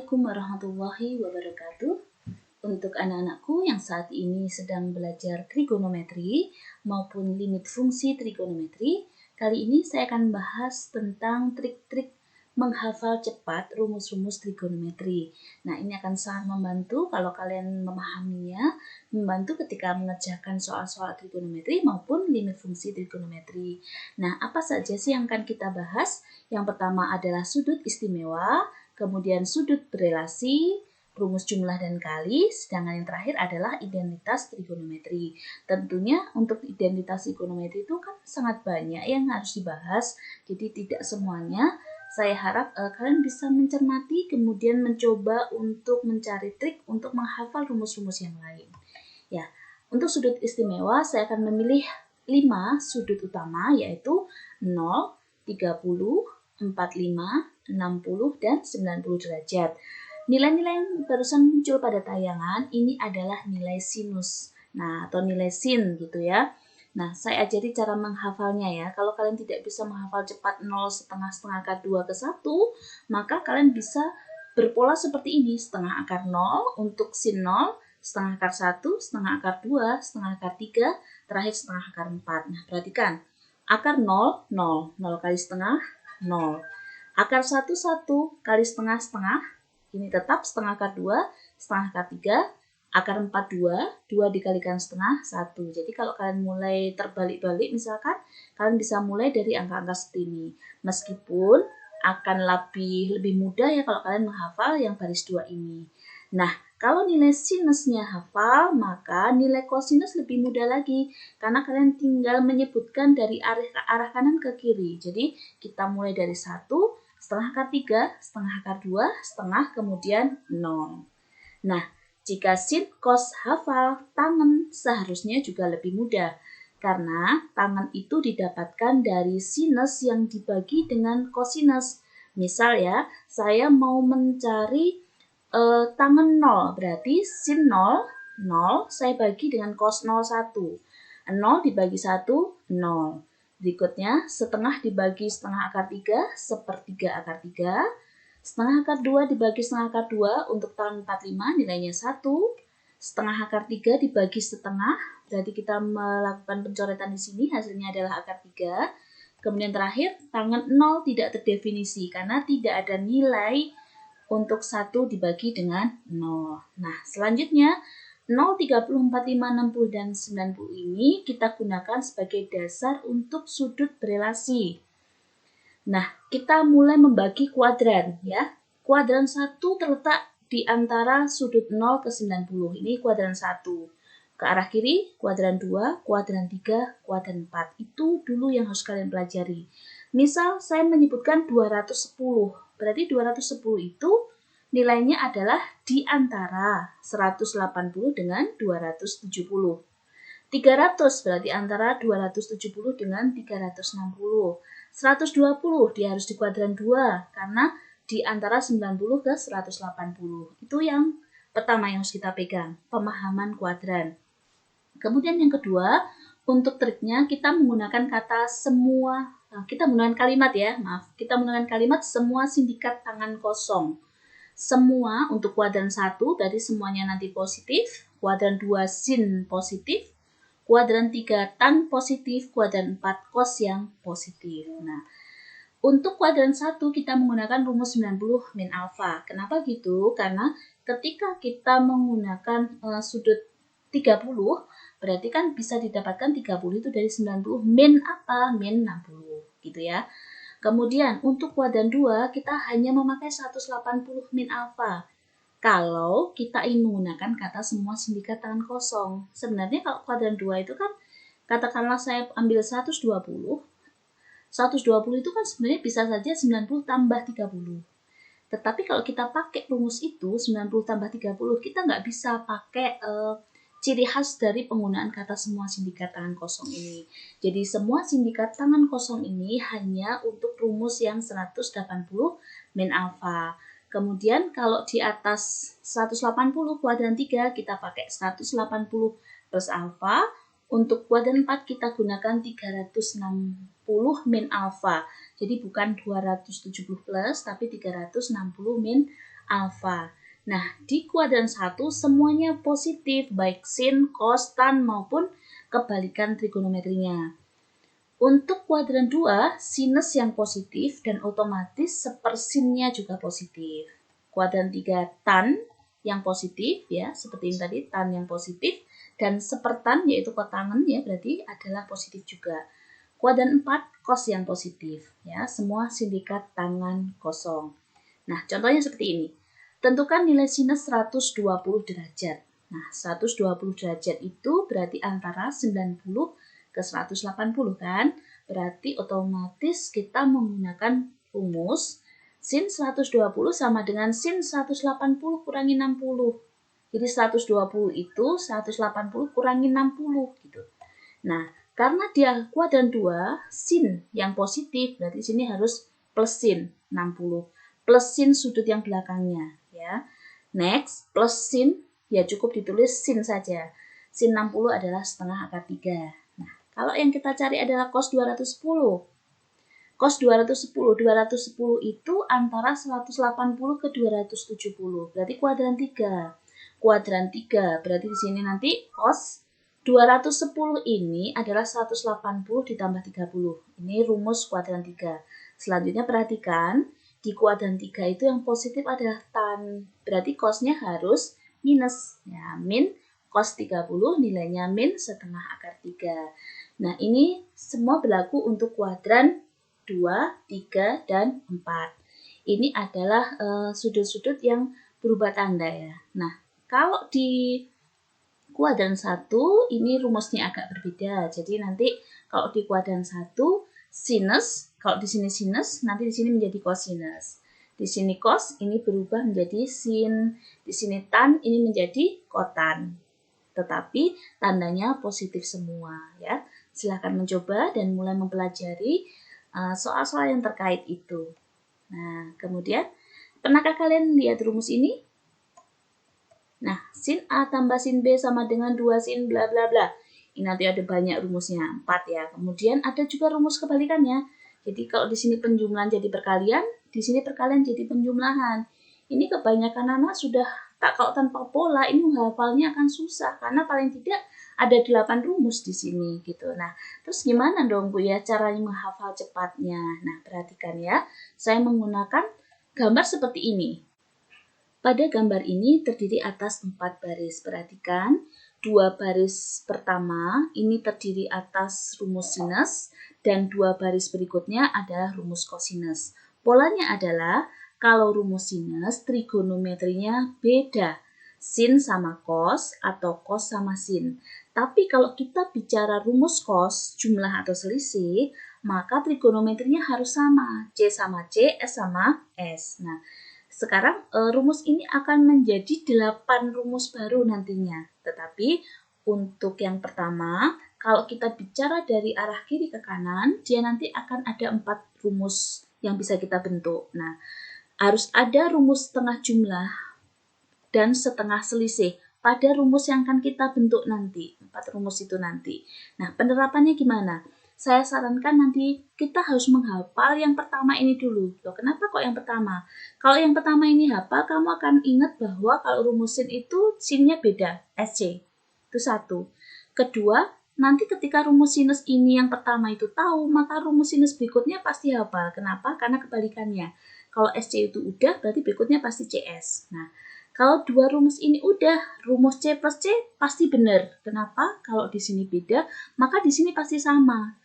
Assalamualaikum warahmatullahi wabarakatuh. Untuk anak-anakku yang saat ini sedang belajar trigonometri maupun limit fungsi trigonometri, kali ini saya akan bahas tentang trik-trik menghafal cepat rumus-rumus trigonometri. Nah, ini akan sangat membantu kalau kalian memahaminya, membantu ketika mengerjakan soal-soal trigonometri maupun limit fungsi trigonometri. Nah, apa saja sih yang akan kita bahas? Yang pertama adalah sudut istimewa, kemudian sudut berelasi, rumus jumlah dan kali, sedangkan yang terakhir adalah identitas trigonometri. Tentunya untuk identitas trigonometri itu kan sangat banyak yang harus dibahas, jadi tidak semuanya. Saya harap kalian bisa mencermati, kemudian mencoba untuk mencari trik untuk menghafal rumus-rumus yang lain. Ya, untuk sudut istimewa saya akan memilih 5 sudut utama, yaitu 0, 30, 45, 60, dan 90 derajat. Nilai-nilai yang barusan muncul pada tayangan ini adalah nilai sinus. Nah, atau nilai sin gitu ya. Nah, saya ajari cara menghafalnya ya. Kalau kalian tidak bisa menghafal cepat 0, setengah akar 2 ke 1, maka kalian bisa berpola seperti ini. Setengah akar 0 untuk sin 0, setengah akar 1, setengah akar 2, setengah akar 3, terakhir setengah akar 4. Nah, perhatikan. Akar 0, 0. 0 kali setengah, 0. Akar 1, 1 kali setengah, setengah. Ini tetap setengah akar 2, setengah akar 3. Akar 4, 2. 2 dikalikan setengah, 1. Jadi kalau kalian mulai terbalik-balik, misalkan, kalian bisa mulai dari angka-angka seperti ini. Meskipun akan lebih mudah ya kalau kalian menghafal yang baris 2 ini. Nah, kalau nilai sinusnya hafal, maka nilai kosinus lebih mudah lagi. Karena kalian tinggal menyebutkan dari arah kanan ke kiri. Jadi, kita mulai dari 1, setengah akar 3, setengah akar 2, setengah, kemudian 0. Nah, jika sin, kos hafal, tangen seharusnya juga lebih mudah. Karena tangen itu didapatkan dari sinus yang dibagi dengan kosinus. Misal ya, saya mau mencari tangen 0, berarti sin 0, 0 saya bagi dengan cos 0, 1. 0 dibagi 1, 0. Berikutnya, setengah dibagi setengah akar 3, sepertiga akar 3. Setengah akar 2 dibagi setengah akar 2, untuk tangen 45 nilainya 1. Setengah akar 3 dibagi setengah, berarti kita melakukan pencoretan di sini, hasilnya adalah akar 3. Kemudian terakhir, tangen 0 tidak terdefinisi, karena tidak ada nilai untuk 1 dibagi dengan 0. Nah, selanjutnya 0, 30, 45, 60, dan 90 ini kita gunakan sebagai dasar untuk sudut berelasi. Nah, kita mulai membagi kuadran ya. Kuadran 1 terletak di antara sudut 0 ke 90. Ini kuadran 1. Ke arah kiri, kuadran 2, kuadran 3, kuadran 4. Itu dulu yang harus kalian pelajari. Misal saya menyebutkan 210. Berarti 210 itu nilainya adalah di antara 180 dengan 270. 300 berarti antara 270 dengan 360. 120 dia harus di kuadran 2 karena di antara 90 ke 180. Itu yang pertama yang harus kita pegang, pemahaman kuadran. Kemudian yang kedua, untuk triknya kita menggunakan kata semua. Kita menggunakan kalimat ya, kita menggunakan kalimat semua sindikat tangan kosong. Semua untuk kuadran 1 berarti semuanya nanti positif, kuadran 2 sin positif, kuadran 3 tan positif, kuadran 4 cos yang positif. Nah, untuk kuadran 1 kita menggunakan rumus 90 min alfa. Kenapa gitu? Karena ketika kita menggunakan sudut 30, berarti kan bisa didapatkan 30 itu dari 90 min apa? Min 60 gitu ya. Kemudian untuk kuadran 2 kita hanya memakai 180 min alfa. Kalau kita ingin menggunakan kata semua sindikat tangan kosong. Sebenarnya kalau kuadran 2 itu kan katakanlah saya ambil 120. 120 itu kan sebenarnya bisa saja 90 tambah 30. Tetapi kalau kita pakai rumus itu 90 tambah 30, kita nggak bisa pakai ciri khas dari penggunaan kata semua sindikat tangan kosong ini. Jadi semua sindikat tangan kosong ini hanya untuk rumus yang 180 min alfa. Kemudian kalau di atas 180 kuadran 3 kita pakai 180 plus alfa. Untuk kuadran 4 kita gunakan 360 min alfa. Jadi bukan 270 plus tapi 360 min alfa. Nah, di kuadran 1 semuanya positif, baik sin, cos, tan maupun kebalikan trigonometrinya. Untuk kuadran 2, sinus yang positif dan otomatis sepersinnya juga positif. Kuadran 3, tan yang positif ya, seperti yang tadi tan yang positif, dan sepertan yaitu kotangan ya, berarti adalah positif juga. Kuadran 4, cos yang positif ya, semua sindikat tangan kosong. Nah, contohnya seperti ini. Tentukan nilai sinus 120 derajat. Nah, 120 derajat itu berarti antara 90 ke 180 kan? Berarti otomatis kita menggunakan rumus sin 120 sama dengan sin 180 kurangi 60. Jadi 120 itu 180 kurangi 60 gitu. Nah, karena dia kuadran 2, sin yang positif, berarti sini harus plus sin 60. Plus sin sudut yang belakangnya ya. Next, plus sin ya cukup ditulis sin saja. Sin 60 adalah setengah akar 3. Nah, kalau yang kita cari adalah cos 210. Cos 210 itu antara 180 ke 270. Berarti kuadran 3. Kuadran 3 berarti di sini nanti cos 210 ini adalah 180 ditambah 30. Ini rumus kuadran 3. Selanjutnya perhatikan, di kuadran 3 itu yang positif adalah tan. Berarti cosnya harus minus. Ya, min cos 30 nilainya min setengah akar 3. Nah, ini semua berlaku untuk kuadran 2, 3, dan 4. Ini adalah sudut-sudut yang berubah tanda ya. Nah, kalau di kuadran 1 ini rumusnya agak berbeda. Jadi nanti kalau di kuadran 1 sinus, kalau di sini sinus, nanti di sini menjadi cosinus. Di sini cos ini berubah menjadi sin, di sini tan ini menjadi kotan. Tetapi tandanya positif semua ya. Silahkan mencoba dan mulai mempelajari soal-soal yang terkait itu. Nah, kemudian pernahkah kalian lihat rumus ini? Nah, sin A tambah sin B sama dengan 2 sin bla bla bla. Ini nanti ada banyak rumusnya, 4 ya. Kemudian ada juga rumus kebalikannya. Jadi kalau di sini penjumlahan jadi perkalian, di sini perkalian jadi penjumlahan. Ini kebanyakan anak sudah tak kalau tanpa pola, ini menghafalnya akan susah karena paling tidak ada 8 rumus di sini gitu. Nah, terus gimana dong Bu ya caranya menghafal cepatnya? Nah, perhatikan ya. Saya menggunakan gambar seperti ini. Pada gambar ini terdiri atas 4 baris. Perhatikan, 2 baris pertama ini terdiri atas rumus sinus dan 2 baris berikutnya adalah rumus kosinus. Polanya adalah kalau rumus sinus trigonometrinya beda, sin sama cos atau cos sama sin. Tapi kalau kita bicara rumus cos, jumlah atau selisih, maka trigonometrinya harus sama, C sama C, S sama S. Nah, sekarang rumus ini akan menjadi 8 rumus baru nantinya. Tetapi untuk yang pertama, kalau kita bicara dari arah kiri ke kanan, dia nanti akan ada 4 rumus yang bisa kita bentuk. Nah, harus ada rumus setengah jumlah dan setengah selisih pada rumus yang akan kita bentuk nanti. 4 rumus itu nanti. Nah, penerapannya gimana? Saya sarankan nanti kita harus menghafal yang pertama ini dulu. Loh, kenapa kok yang pertama? Kalau yang pertama ini hafal, kamu akan ingat bahwa kalau rumus sin itu sinnya beda, SC. Itu satu. Kedua, nanti ketika rumus sinus ini yang pertama itu tahu, maka rumus sinus berikutnya pasti hafal. Kenapa? Karena kebalikannya. Kalau SC itu udah, berarti berikutnya pasti CS. Nah, kalau 2 rumus ini udah, rumus C plus C pasti benar. Kenapa? Kalau di sini beda, maka di sini pasti sama.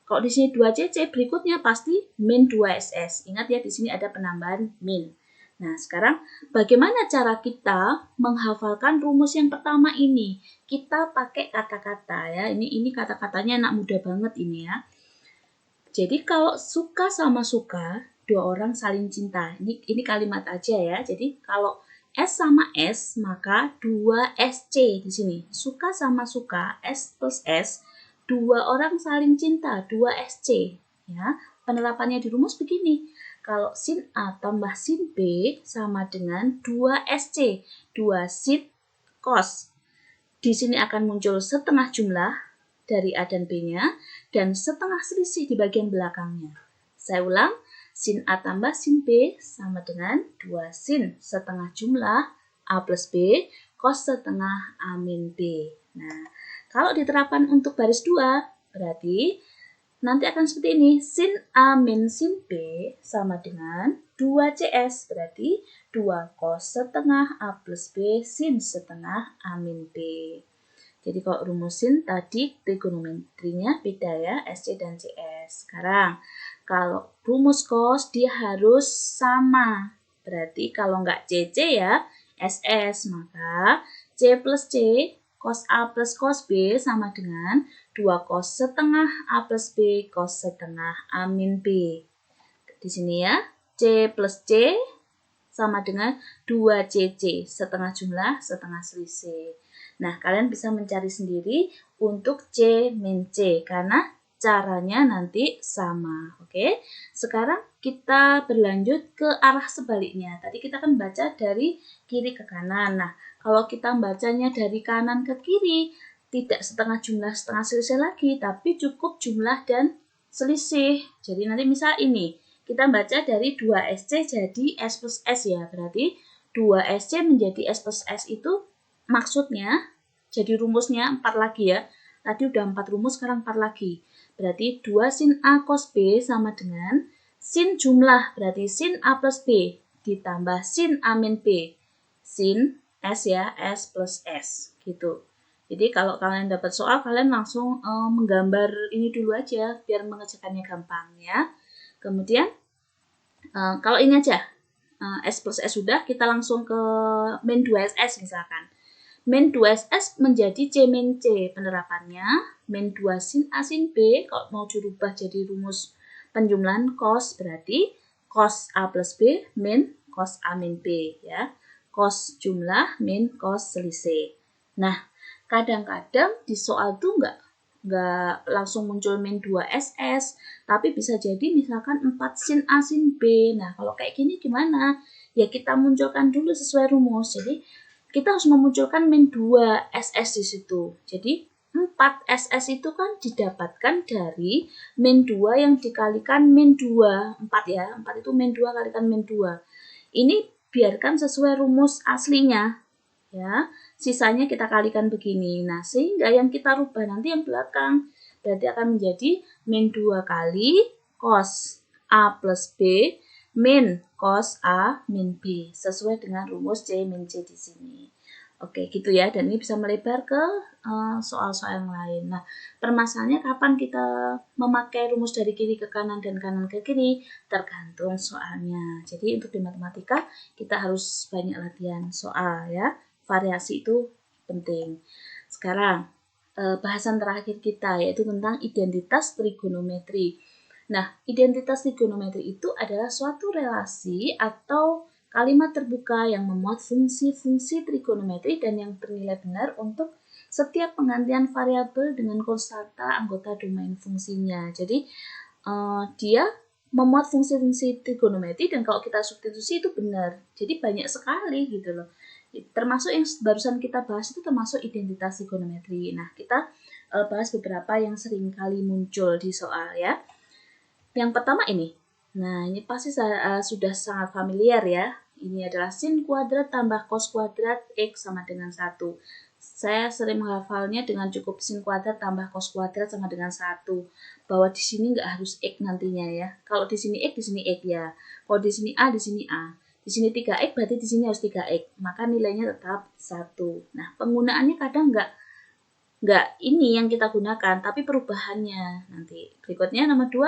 Kalau di sini 2C, C berikutnya pasti min 2SS. Ingat ya, di sini ada penambahan min. Nah, sekarang bagaimana cara kita menghafalkan rumus yang pertama ini? Kita pakai kata-kata ya. Ini kata-katanya anak muda banget ini ya. Jadi kalau suka sama suka, 2 orang saling cinta. Ini kalimat aja ya. Jadi kalau S sama S, maka 2SC di sini. Suka sama suka, S plus S, 2 orang saling cinta, 2SC. Ya, penerapannya di rumus begini. Kalau sin A tambah sin B sama dengan 2SC, 2 sin cos. Di sini akan muncul setengah jumlah dari A dan B-nya dan setengah selisih di bagian belakangnya. Saya ulang, sin A tambah sin B sama dengan 2 sin setengah jumlah A plus B cos setengah A min B. Nah, kalau diterapkan untuk baris 2, berarti nanti akan seperti ini. Sin A min sin B sama dengan 2CS, berarti 2 cos setengah A plus B sin setengah A min B. Jadi kalau rumusin tadi trigonometrinya beda ya, SC dan CS. Sekarang kalau rumus cos dia harus sama. Berarti kalau nggak CC ya SS, maka C plus C cos A plus cos B sama dengan 2 cos setengah A plus B cos setengah A min B. Di sini ya, C plus C sama dengan 2CC, setengah jumlah, setengah selisih. Nah, kalian bisa mencari sendiri untuk C min C, karena caranya nanti sama. Oke, sekarang kita berlanjut ke arah sebaliknya. Tadi kita kan baca dari kiri ke kanan. Nah, kalau kita bacanya dari kanan ke kiri, tidak setengah jumlah, setengah selisih lagi, tapi cukup jumlah dan selisih. Jadi nanti misal ini, kita baca dari 2SC jadi S plus S ya. Berarti 2SC menjadi S plus S itu maksudnya, jadi rumusnya 4 lagi ya. Tadi udah 4 rumus, sekarang 4 lagi. Berarti 2 sin A cos B sama dengan sin jumlah, berarti sin A plus B ditambah sin A min B. Sin S ya, S plus S gitu. Jadi kalau kalian dapat soal, kalian langsung menggambar ini dulu aja biar mengerjakannya gampang ya. Kemudian kalau ini aja S plus S sudah, kita langsung ke min 2SS misalkan. Min 2SS menjadi C min C. Penerapannya min 2 sin A sin B, kalau mau dirubah jadi rumus penjumlahan cos, berarti cos A plus B min cos A min B ya. Cos jumlah min cos selisih. Nah, kadang-kadang di soal tuh nggak langsung muncul min 2SS, tapi bisa jadi misalkan 4 sin A sin B. Nah, kalau kayak gini gimana? Ya kita munculkan dulu sesuai rumus. Jadi kita harus memunculkan min 2 SS di situ. Jadi 4 SS itu kan didapatkan dari min 2 yang dikalikan min 2. 4 ya, 4 itu min 2 kalikan min 2. Ini biarkan sesuai rumus aslinya. Ya, sisanya kita kalikan begini. Nah, sehingga yang kita rubah nanti yang belakang. Berarti akan menjadi min 2 kali cos A plus B min cos A min B sesuai dengan rumus C min C di sini. Oke, gitu ya. Dan ini bisa melebar ke soal-soal yang lain. Nah, permasalahannya kapan kita memakai rumus dari kiri ke kanan dan kanan ke kiri tergantung soalnya. Jadi untuk di matematika kita harus banyak latihan soal ya. Variasi itu penting. Sekarang bahasan terakhir kita yaitu tentang identitas trigonometri. Nah, identitas trigonometri itu adalah suatu relasi atau kalimat terbuka yang memuat fungsi-fungsi trigonometri dan yang bernilai benar untuk setiap penggantian variabel dengan konstanta anggota domain fungsinya. Jadi, dia memuat fungsi-fungsi trigonometri dan kalau kita substitusi itu benar. Jadi banyak sekali gitu loh. Termasuk yang barusan kita bahas itu termasuk identitas trigonometri. Nah, kita bahas beberapa yang sering kali muncul di soal ya. Yang pertama ini. Nah, ini pasti sudah sangat familiar ya. Ini adalah sin kuadrat tambah cos kuadrat X sama dengan 1. Saya sering menghafalnya dengan cukup sin kuadrat tambah cos kuadrat sama dengan 1. Bahwa di sini nggak harus X nantinya ya. Kalau di sini X, di sini X ya. Kalau di sini A, di sini A. Di sini 3X, berarti di sini harus 3X. Maka nilainya tetap 1. Nah, penggunaannya kadang nggak ini yang kita gunakan, tapi perubahannya nanti. Berikutnya nomor 2,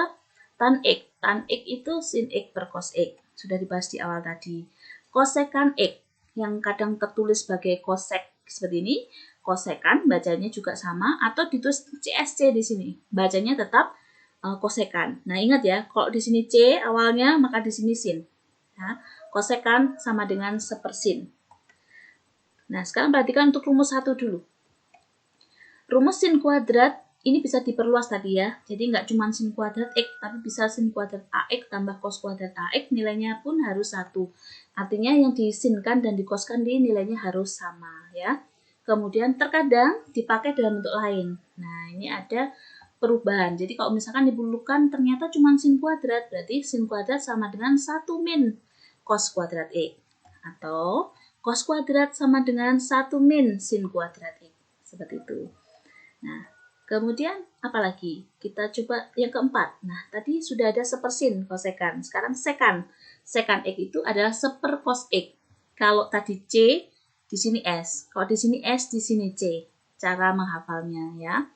tan X. Tan X itu sin X per cos X. Sudah dibahas di awal tadi. Kosekan X yang kadang tertulis sebagai kosek seperti ini. Kosekan bacanya juga sama atau ditulis CSC di sini. Bacanya tetap kosekan. Nah, ingat ya, kalau di sini C awalnya maka di sini sin. Ya, kosekan sama dengan sepersin. Nah, sekarang perhatikan untuk rumus 1 dulu. Rumus sin kuadrat ini bisa diperluas tadi ya. Jadi nggak cuma sin kuadrat X, tapi bisa sin kuadrat AX tambah cos kuadrat AX, nilainya pun harus 1. Artinya yang disinkan dan dikoskan di nilainya harus sama ya. Kemudian terkadang dipakai dalam bentuk lain. Nah, ini ada perubahan. Jadi kalau misalkan dibulukan ternyata cuma sin kuadrat, berarti sin kuadrat sama dengan 1 min cos kuadrat X. Atau cos kuadrat sama dengan 1 min sin kuadrat X. Seperti itu. Nah, kemudian apalagi? Kita coba yang keempat. Nah, tadi sudah ada sepersin kosekan. Sekarang sekan. Sekan X itu adalah seper cos X. Kalau tadi C, di sini S. Kalau di sini S, di sini C. Cara menghafalnya ya.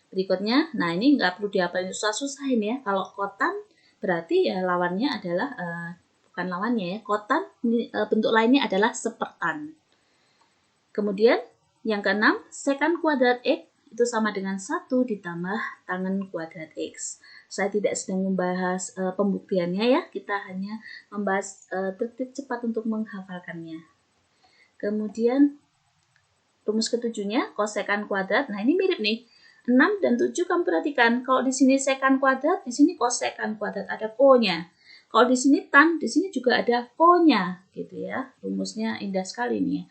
Berikutnya, nah ini nggak perlu dihafalin susah-susahin ya. Kalau kotan berarti ya lawannya adalah, bukan lawannya ya, kotan bentuk lainnya adalah sepertan. Kemudian yang keenam, sekan kuadrat X itu sama dengan 1 ditambah tangen kuadrat X. Saya tidak sedang membahas pembuktiannya ya, kita hanya membahas trik-trik cepat untuk menghafalkannya. Kemudian rumus ketujuhnya, kosekan kuadrat. Nah, ini mirip nih. 6 dan 7 kamu perhatikan. Kalau di sini sekan kuadrat, di sini kosekan kuadrat, ada ko-nya. Kalau di sini tan, di sini juga ada ko-nya, gitu ya. Rumusnya indah sekali nih ya.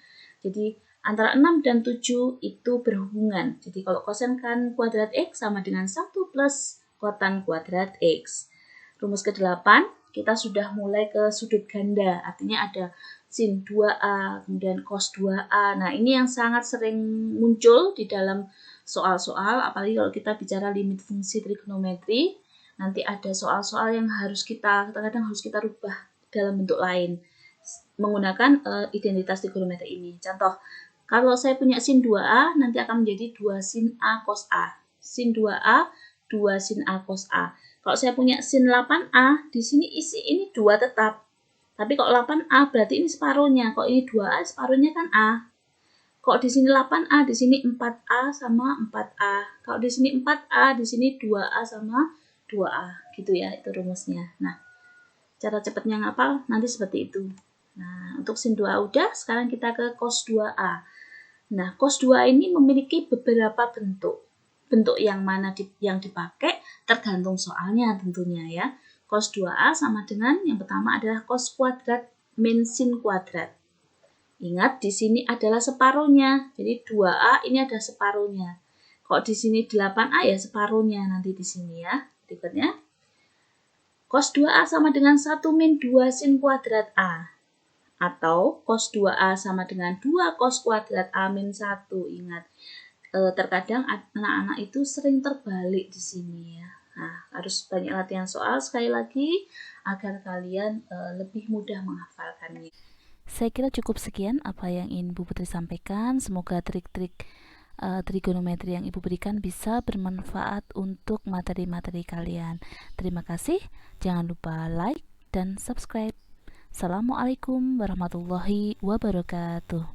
Jadi antara 6 dan 7 itu berhubungan. Jadi kalau kosekan kuadrat X sama dengan 1 plus kotan kuadrat X. Rumus ke-8, kita sudah mulai ke sudut ganda. Artinya ada sin 2A, kemudian cos 2A. Nah, ini yang sangat sering muncul di dalam soal-soal, apalagi kalau kita bicara limit fungsi trigonometri. Nanti ada soal-soal yang kadang harus kita rubah dalam bentuk lain menggunakan identitas trigonometri ini. Contoh, kalau saya punya sin 2A, nanti akan menjadi 2 sin A cos A. Sin 2A, 2 sin A cos A. Kalau saya punya sin 8A, di sini isi ini 2 tetap. Tapi kalau 8A berarti ini separuhnya. Kalau ini 2A, separuhnya kan A. Kalau di sini 8A, di sini 4A sama 4A. Kalau di sini 4A, di sini 2A sama 2A. Gitu ya, itu rumusnya. Nah, cara cepatnya ngapal nanti seperti itu. Nah, untuk sin 2A udah, sekarang kita ke cos 2A. Nah, cos 2A ini memiliki beberapa bentuk. Bentuk yang mana yang dipakai tergantung soalnya tentunya ya. Cos 2A sama dengan yang pertama adalah cos kuadrat min sin kuadrat. Ingat, di sini adalah separuhnya. Jadi 2A ini ada separuhnya. Kalau di sini 8A ya separuhnya nanti di sini ya. Berikutnya, cos 2A sama dengan 1 min 2 sin kuadrat A. Atau cos 2A sama dengan 2 cos kuadrat A min 1. Ingat, terkadang anak-anak itu sering terbalik di sini ya. Nah, harus banyak latihan soal sekali lagi agar kalian lebih mudah menghafalkannya. Saya kira cukup sekian apa yang ingin Bu Putri sampaikan. Semoga trik-trik trigonometri yang Ibu berikan bisa bermanfaat untuk materi-materi kalian. Terima kasih. Jangan lupa like dan subscribe. Assalamualaikum warahmatullahi wabarakatuh.